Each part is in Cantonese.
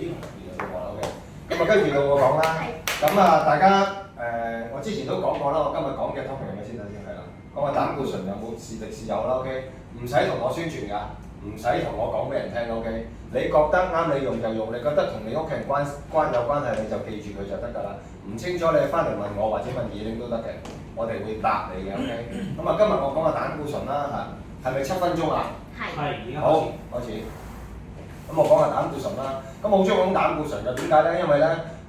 咦，原來到我啦 ，OK。咁啊，跟住到我講啦。咁啊，大家我之前都講過啦，我今日講嘅 topic 係咩先啦？先係啦，講下膽固醇有冇是敵是友啦 ，OK。唔使同我宣傳㗎，唔使同我講俾人聽 ，OK。你覺得啱你用就用，你覺得同你屋企人有關係，你就記住佢就得㗎啦。唔清楚你翻嚟問我或者問二玲都得嘅，我哋會答你嘅 ，OK。咁啊，今日我講下膽固醇啦嚇，係咪7分鐘啊？係，已經好，開始。咁我講下膽固醇啦。咁我好中意講膽固醇嘅，點解咧？因為咧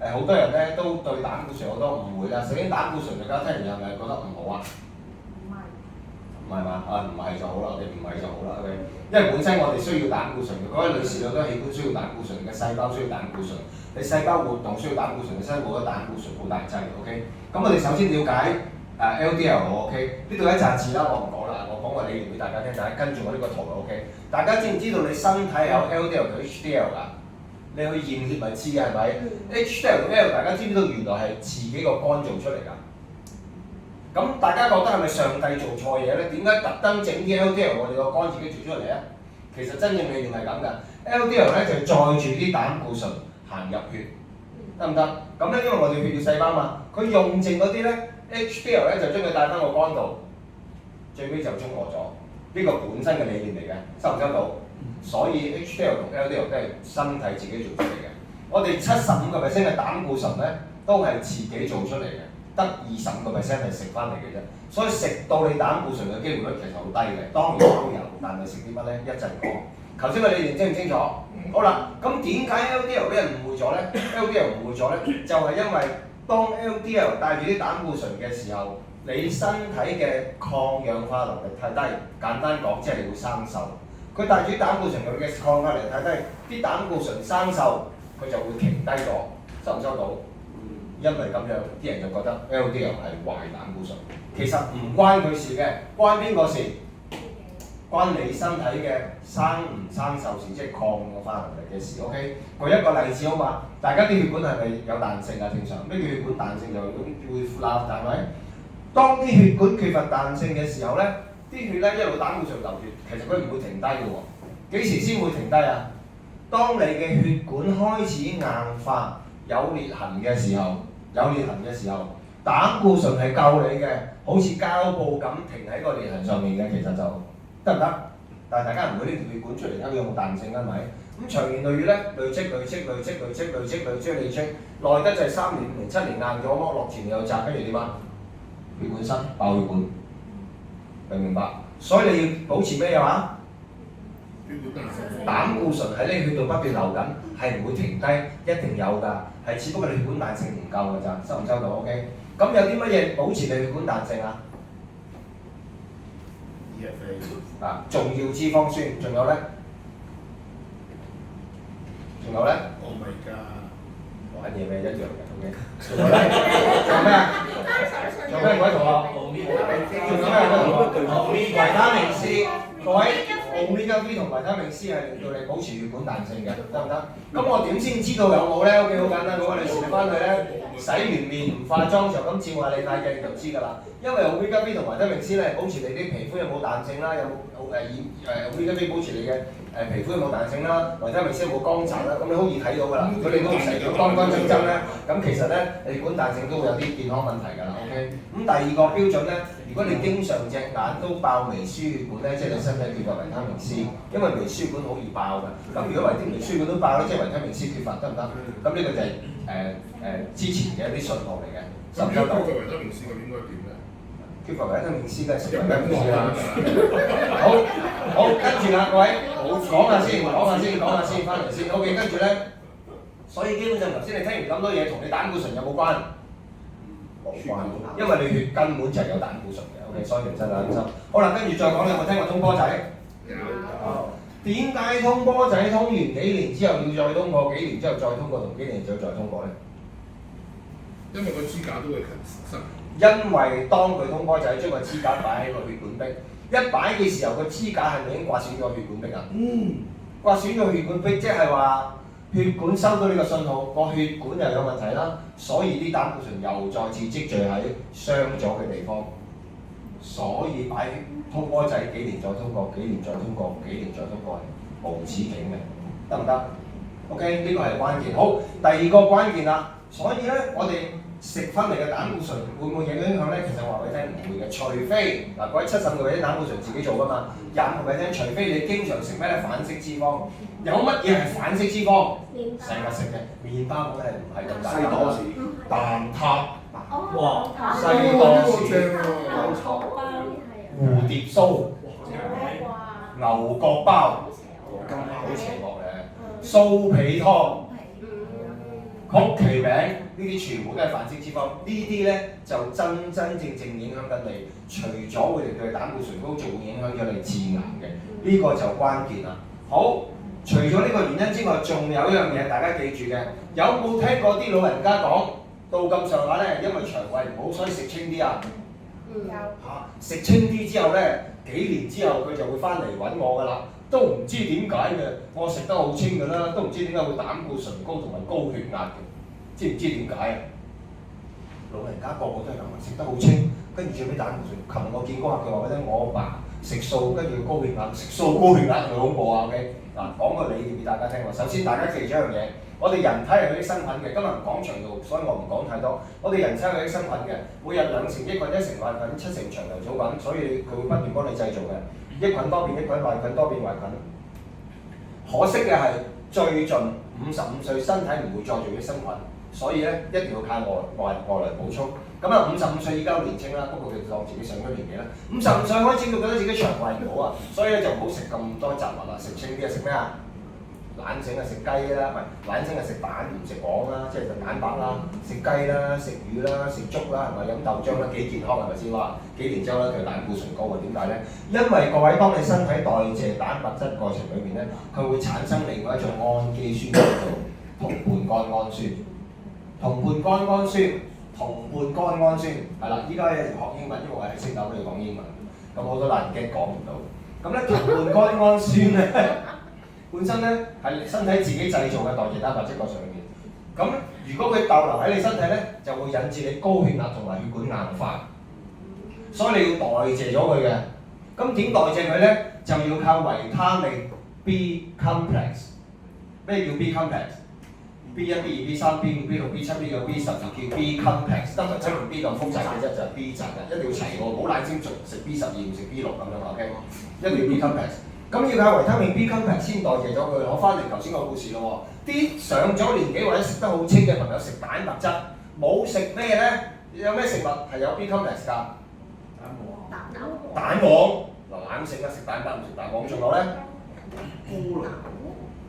好多人咧都對膽固醇好多誤會啦。首先膽固醇大家聽完係咪覺得唔好啊？唔係嘛？唔係就好啦，我哋唔係就好啦 ，OK。因為本身我哋需要膽固醇嘅，嗰位女士好多器官需要膽固醇嘅，細胞需要膽固醇，你細胞活動需要膽固醇，你身體冇咗膽固醇好大劑 ，OK。咁我哋首先了解LDL，OK。呢度一紮字啦，我唔講啦，我講個理念俾大家聽，大家跟住我呢個圖 ，OK。大家知唔知道你身體有 LDL 同 HDL 㗎？你去驗血咪知嘅係咪？HDL 同 L 大家知唔知道原來係自己個肝做出嚟㗎？咁大家覺得係咪上帝做錯嘢咧？點解特登整啲 LDL 我哋個肝自己做出嚟咧？其實真正理念係咁㗎。LDL 咧就載住啲膽固醇行入血，得唔得？咁咧因為我哋血液細胞嘛，佢用剩嗰啲咧 HDL 咧就將佢帶翻個肝度，最尾就中和咗。呢個本身嘅理念嚟嘅，收唔收到？所以 HDL 同 LDL 都係身體自己做出嚟嘅。我哋75%嘅膽固醇咧都係自己做出嚟嘅，得25%係食翻嚟嘅啫。所以食到你膽固醇嘅機會率其實好低嘅。當然都有，但係食啲乜咧？一陣講。頭先嘅理念清唔清楚？好啦，咁點解 LDL 俾人誤會咗咧 ？LDL 誤會咗咧，就係因為當 LDL 帶住啲膽固醇嘅時候，你身體嘅抗氧化能力太低。簡單講，即係你會生鏽。佢帶住啲膽固醇佢嘅抗壓力太低，啲膽固醇生鏽，佢就會停低咗，收唔收到？因為咁樣，啲人就覺得 LDL 係壞膽固醇，其實唔關佢事嘅，關邊個事？關你身體嘅生唔生鏽事，即係抗氧化能力嘅事。OK， 舉一個例子好嘛？大家啲血管係咪有彈性啊？正常咩叫血管彈性就會拉，係咪？當啲血管缺乏彈性嘅時候咧，啲血咧一路膽固醇流血，其實佢唔會停低嘅喎。幾時先會停低啊？當你嘅血管開始硬化、有裂痕嘅時候，膽固醇係救你嘅，好似膠布咁停喺個裂痕上面嘅，其實就得唔得？但係大家唔會呢條血管出嚟，佢有冇彈性啊？係咪？咁長年累月咧，累積，耐得就係3年、5年、7年硬咗，剝落前又窄，跟住點啊？血管塞，爆血管，明唔明白？所以你要保持咩話？膽固醇喺你血度不斷流緊，係唔會停低，一定有㗎，係只不過你血管彈性唔夠㗎咋，收唔收到 ？OK。咁有啲乜嘢保持你血管彈性啊？重要脂肪酸，仲有咧？Oh my god！玩嘢咩一樣嘅 ，OK。仲有咧？仲有咩啊？仲有咩各位同學？仲有咩？維他命 C， 各位。Omega 3同維他命 C 係令到你保持血管彈性嘅，得唔得？咁我點先知道有冇咧 ？OK， 好簡單，嗰個女士你翻去咧，洗完面唔化妝就咁照下你塊鏡就知㗎啦。因為 Omega 3同維他命 C 咧，保持你啲皮膚有冇彈性啦，有冇Omega 3保持你嘅皮膚有冇彈性啦，維他命 C 有冇光澤啦，咁你好易睇到㗎啦。如果你都成日乾乾淨淨咧，咁其實咧你血管彈性都會有啲健康問題㗎啦。OK， 咁第二個標準咧。如果你經常隻眼都爆微輸血管咧，即係你身體缺乏維他命 C， 因為微輸管好易爆㗎。咁如果微輸管都爆咧，即係維他命 C 缺乏，得唔得？咁呢個就係之前嘅一啲信號嚟嘅，收唔收到？缺乏維他命 C 我應該點咧？缺乏維他命 C 梗係食維他命 C 啦。好，跟住啦，各位，講下先，翻嚟先。OK， 跟住咧，所以基本上頭先你聽完咁多嘢，同你膽固醇有冇關？冇關，因為你血根本就係有膽固醇嘅 ，OK， 所以認真啦，安心。好啦，跟住再講，你有冇聽過通波仔？有。點解通波仔通完幾年之後要再通過，幾年之後再通過，同幾年之後再通過咧？因為個支架都會塞。因為當佢通波仔將個支架擺喺個血管壁，一擺嘅時候個支架係咪已經刮損咗血管壁啊？刮損咗血管壁，即係話。血管收到呢個信號，個血管又有問題啦，所以啲膽固醇又再次積聚喺傷咗嘅地方，所以擺通波仔幾年再通過，幾年再通過，幾年再通過係無止境嘅，得唔得？ OK， 呢個係關鍵。好，第二個關鍵啦。所以咧，我哋食翻嚟嘅膽固醇會唔會影響咧？其實我話俾你聽唔會嘅，除非嗱嗰啲75個 percent 膽固醇自己做㗎嘛，25個 percent，除非你經常食咩咧反式脂肪。有乜嘢係反式脂肪？成日食嘅麵包梗係唔係咁大西多士、蛋撻，哇，西多士、蝴蝶酥、牛角包，咁好邪惡嘅，酥皮湯。曲奇餅呢啲全部都係反式脂肪，呢啲咧就真正影響緊你，除咗會令到你膽固醇高，仲會影響咗你致癌嘅，呢、個就關鍵啦。好，除咗呢個原因之外，仲有一樣嘢大家記住嘅，有冇聽過啲老人家講到咁上下咧，因為腸胃唔好，所以食清啲啊？有嚇，食清啲之後咧，幾年之後佢就會翻嚟揾我㗎啦。都唔知點解嘅，我食得好清㗎啦，都唔知點解會膽固醇高同埋高血壓嘅，知唔知點解啊？老人家個個都係咁啊，食得好清，跟住最尾膽固醇。琴日我見過佢話俾你聽，我阿爸食素，跟住高血壓，食素高血壓係咪恐怖啊 ？OK， 嗱講個理念俾大家聽喎。首先大家記住一樣嘢，我哋人體係有益生菌嘅，今日唔講長度，所以我唔講太多。我哋人體有益生菌嘅，每日2成益菌、1成壞菌、7成腸流草菌，所以佢會不斷幫你製造嘅。益菌多變益菌，壞菌多變壞菌。可惜嘅係最近55歲身體唔會再做益生菌，所以咧一定要靠外來補充。咁啊55歲依家年青啦，不過佢當自己上咗年紀啦。55歲開始佢覺得自己腸胃唔好啊，所以咧就唔好食咁多雜物啦，食清啲啊，食咩啊？懶醒啊食雞啦，唔係懶醒啊食蛋唔食黃啦，即係蛋白啦，食雞啦，食魚啦，食粥啦，係咪飲豆漿啦，幾健康係咪先話？幾年之後咧佢膽固醇高啊？點解咧？因為各位當你身體代謝蛋白質過程裏面咧，佢會產生另外一種氨基酸叫做同半胱氨酸。同半胱氨酸，係啦，依家咧學英文，因為我係識教佢哋講英文，咁好多爛嘅講唔到。咁咧同半胱氨酸咧。本身咧係身體自己製造嘅代謝蛋白質過程裏面，咁如果佢逗留喺你身體咧，就會引致你高血壓同埋血管硬化，所以你要代謝咗佢嘅。咁點代謝佢咧？就要靠維他命 B complex。咩叫 B complex？B1、B2、B3、B5、B6、B7、B9、B12叫 B complex。得7同 B 咁複雜嘅啫，就係 B 雜嘅，一定要齊喎，唔好懶先食 B12 唔食 B6咁樣 ，OK？ 一定要 B complex。咁要靠維他命 B complex 先代謝咗佢。我翻嚟頭先個故事咯喎，啲上咗年紀或者食得好清嘅朋友食蛋白質，冇食咩咧？有咩食物係有 B complex 㗎？蛋黃。嗱懶醒啊，食蛋白唔食蛋黃。仲有咧？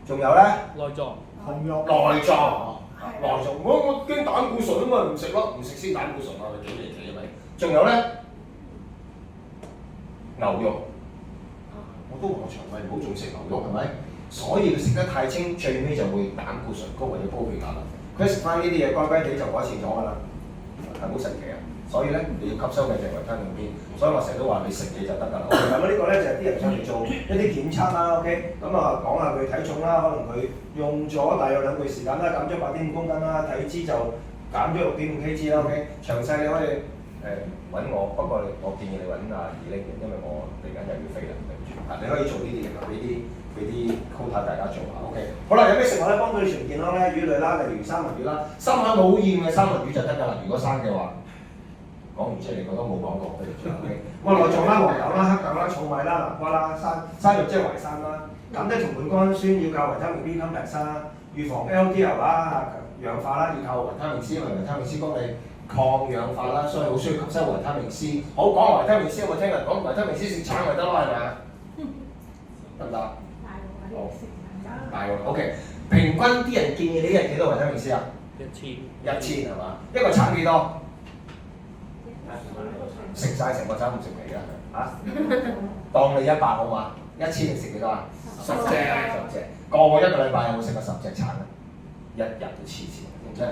仲有咧？內臟。內臟。我驚膽固醇啊嘛，唔食咯，唔食先膽固醇啊，你幾離奇啊咪？仲有咧？牛肉。我都話我腸胃唔好，仲食牛肉係咪？所以佢食得太清，最尾就會膽固醇高或者高血壓啦。佢食翻呢啲嘢，乖乖地就改善咗㗎啦，係好神奇啊！所以咧，你要吸收嘅就係維他命 B。所以我成日都話你食嘢就得㗎啦。咁呢個咧就係啲人上嚟做一啲檢測啦，OK。咁啊講下佢體重啦，可能佢用咗大約2個月時間啦，減咗8.5公斤啦，體脂就減咗6.5 kg 啦，OK。詳細你可以揾我，不過我建議你揾阿二玲嘅，因為我嚟緊又要飛啦。你可以做呢啲嘢，俾啲 quota 大家做下 ，OK。好啦，有咩食物咧幫到你全健康咧？魚類啦，例如三文魚啦，深口冇厭嘅三文魚就得㗎啦。如果生嘅話，講完之後你覺得冇講過，對唔住 ，OK。咁啊內臟啦、黃豆啦、黑豆啦、糙米啦、南瓜啦、生肉即係淮山啦，咁咧同半胱氨酸要靠維他命 B complex 啦，預防 LDL 啦、氧化啦，要靠維他命 C， 因為維他命 C 幫你抗氧化啦，所以好需要吸收維他命 C。好講維他命 C， 有冇聽人講維他命 C 食橙咪得咯，係咪啊？得唔得？大喎，OK。平均啲人建議你一日幾多維他命 C 啊？1000係嘛？一個橙幾多？食晒成個橙唔食皮㗎嚇？當你100好嘛？1000你食幾多啊？10隻。個一個禮拜有冇食過10隻橙啊？一日都黐線，真係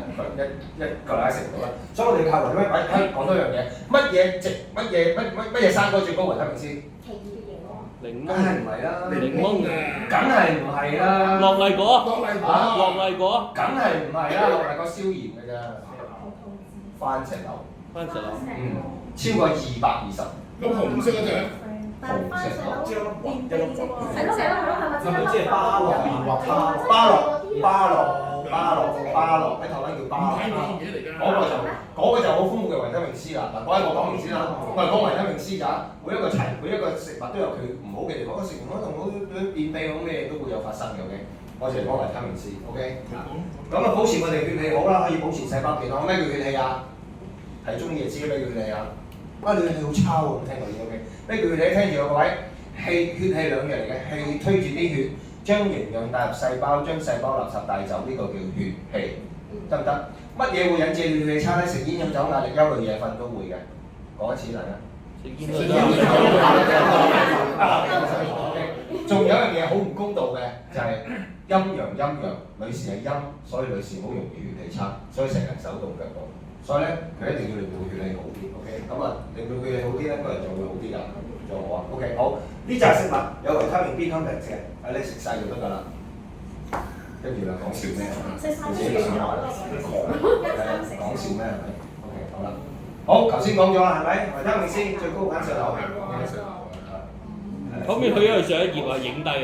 一個禮拜食唔到啦。所以我哋靠維他命，講多樣嘢，乜嘢生果最高維他命 C？檸檬，梗係唔係啦，檸檬梗係唔係啦，落麗果，落麗果，梗係唔係啦，落麗果消炎嘅啫，番石榴，超過220，咁紅色嗰隻，紅石榴，係咯，係咪即係芭樂巴洛喺台灣叫巴洛。嘢嚟㗎。嗰個就好豐富嘅維他命 C 啦。嗱，嗰一個講明先啦，我係講維他命 C 咋，每一個食物都有佢唔好嘅地方，食完可能好便秘咁咩都會有發生嘅。OK， 我淨係講維他命 C。OK， 咁啊保持我哋血氣好啦，可以保持細胞健康。咩叫血氣啊？係中意就知咩叫血氣啊？哇！你血氣好差喎，聽過啲 OK？ 咩叫血氣？聽住各位，血氣兩樣嚟嘅，氣推住啲血。將營養帶入細胞，將細胞垃圾帶走，呢個叫血氣，得唔得？乜嘢會引致血氣差咧？食煙、飲酒、壓力、憂慮、夜瞓都會嘅。講一次大家。食煙仲有一樣嘢好唔公道嘅，就係陰陽。女士係陰，所以女士好容易血氣差，所以成日手動腳動。所以咧，佢一定要令到血氣好啲。OK， 咁啊，令到血氣好啲咧，個人就會好啲㗎。做好啊 ，OK， 好。呢隻食物有維他命 B complex 嘅，你食晒就得㗎啦。跟住啦，講笑咩？你自己諗下。講笑咩係咪 ？OK， 好啦。好，頭先講咗啦，係咪？維他命 C 最高揀石榴。可唔可以去一去上一頁啊？影低啊！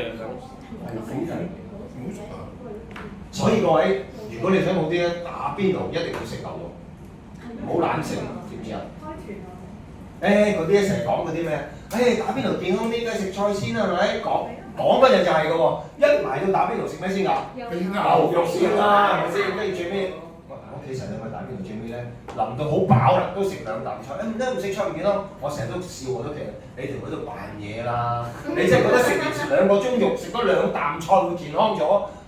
所以各位，如果你想好啲咧，打邊爐一定要食牛肉，唔好懶食，知唔知啊？嗰啲成日講嗰啲咩？打邊爐健康啲，梗係食菜先啦，係咪？講嗰陣就係嘅喎，一埋到打邊爐食咩先㗎？牛肉先啦，係咪先？跟住最尾，我屋企成日去打邊爐最尾咧，淋到好飽啦，都食兩啖菜。唔得，唔食菜唔健康。我成日都笑我都其實你哋喺度扮嘢啦。你真係覺得食2個鐘肉，食多2啖菜會健康咗，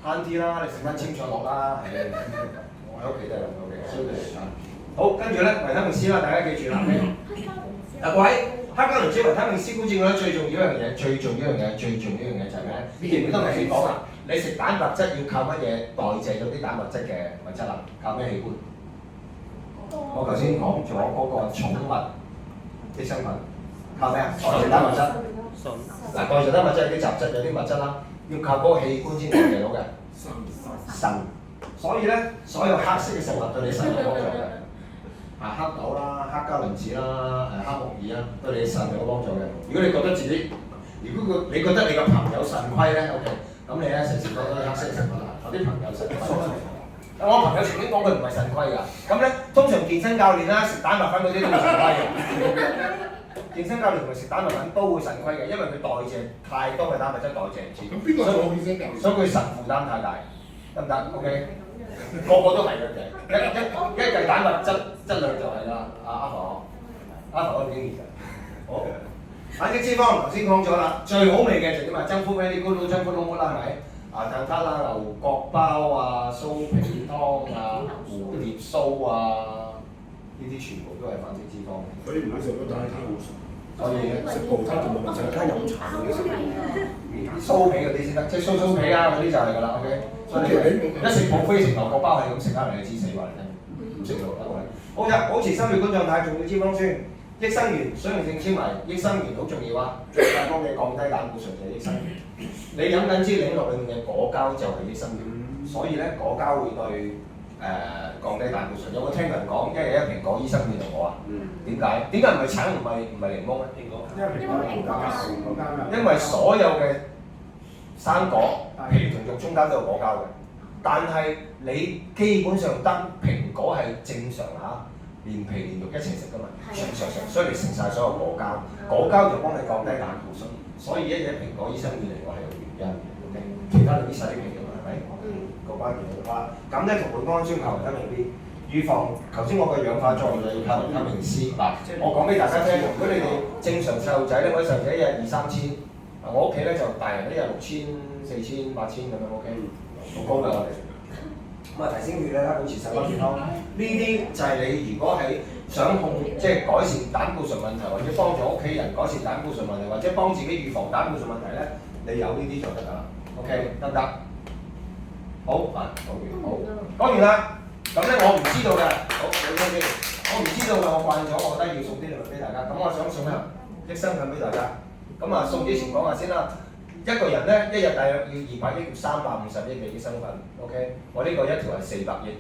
慳啲啦。你食翻青菜落啦。我喺屋企都係咁嘅，所以你食好，跟住咧維他命 C 啦，大家記住啦。嗱，各位，黑加侖子維他命 C 觀眾咧最重要一樣嘢，最重要一樣嘢就係咩咧？記唔記得我先講啦？你食蛋白質要靠乜嘢代謝咗啲蛋白質嘅物質啊？靠咩器官？我頭先講咗嗰個寵物益生菌，靠咩啊？代謝蛋白質。嗱，代謝蛋白質有啲雜質，有啲物質啦，要靠嗰個器官先代謝到嘅。腎。所以咧，所有黑色嘅食物對你腎有幫助嘅。黑豆啦、黑加侖子啦、黑木耳啦，對你腎有幫助嘅。如果你覺得自己，你覺得你個朋友腎虧咧 ，OK， 咁你咧成時覺得黑色食物啦，我啲朋友腎虧。我朋友曾經講佢唔係腎虧㗎，咁咧通常健身教練啦、食蛋白粉嗰啲都會腎虧嘅。健身教練同埋食蛋白粉都會腎虧嘅，因為佢代謝太多嘅蛋白質代謝唔切。咁邊個做健身教練？所以佢腎負擔太大，得唔得 ？OK。個個都係嘅，一計蛋白質量就係啦，阿婆嗰邊嘅。好，反式脂肪頭先講咗啦，最好味嘅就點啊？蒸敷咩啲高蒸敷都好啦，係咪？蛋撻啦、牛角包啊、酥皮湯啊、蝴蝶酥啊，呢啲全部都係反式脂肪。所以唔好食咗蛋撻好熟。所以食葡撻就冇問題，加飲茶嗰啲食。酥皮嗰啲先得，即係酥皮啊嗰啲就係㗎啦 ，OK。所以一食布菲食牛角包係咁食翻嚟，你知死話你聽，唔食就得位。好嘅，保持心血管狀態，重要脂肪酸、益生元、水溶性纖維、益生元好重要啊！最大幫你降低膽固醇就係益生元。你飲緊支檸樂裏面嘅果膠就係益生元，所以咧果膠會對降低膽固醇。有冇聽人講一日一蘋果益生元同我啊？點解？點解唔係橙唔係檸檬咧？蘋果。因為所有嘅生果皮同肉中間都有果膠嘅，但係你基本上得蘋果係正常嚇，連皮連肉一齊食㗎嘛，常，所以你食晒所有果膠，果膠就幫你降低膽固醇，所以一隻蘋果益生元嚟講係有原因嘅 ，OK， 其他你啲細啲皮㗎嘛，係咪？個關鍵嘅話，咁咧同佢安專靠維他命 B， 預防頭先我嘅氧化作用就要靠維他命 C。嗱，我講俾大家聽，如果你哋正常細路仔咧，嗰啲細路仔一日2、3千。我屋企咧就大人一日6000、4000、8000咁樣 OK， 好高㗎我哋。咁啊提升血咧，保持細胞健康。呢啲就係你如果係想即係改善膽固醇問題，或者幫助屋企人改善膽固醇問題，或者幫自己預防膽固醇問題咧，你有呢啲就得㗎啦。OK， 得唔得？好，講完啦。咁咧我唔知道嘅，好，你聽先。我唔知道嘅，我慣咗，我覺得要送啲禮物俾大家。咁我想送啊益生菌俾大家。咁啊，送之前講下先啦。一個人咧，一日大約要200億至350億嘅益生菌 ，OK？ 我呢個一條係400億，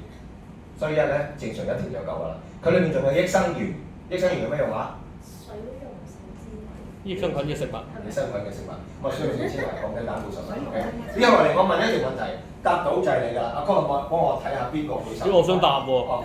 所以咧正常一條就夠㗎啦。佢裏面仲有益生元，益生元有咩用啊？水溶性纖維。益生菌嘅食物。益生菌嘅食物，我需要先纖維降低膽固醇 ，OK？之後嚟我問一條問題，答到就係你㗎啦。阿哥幫我睇下邊個舉手。咦，我想答喎。哦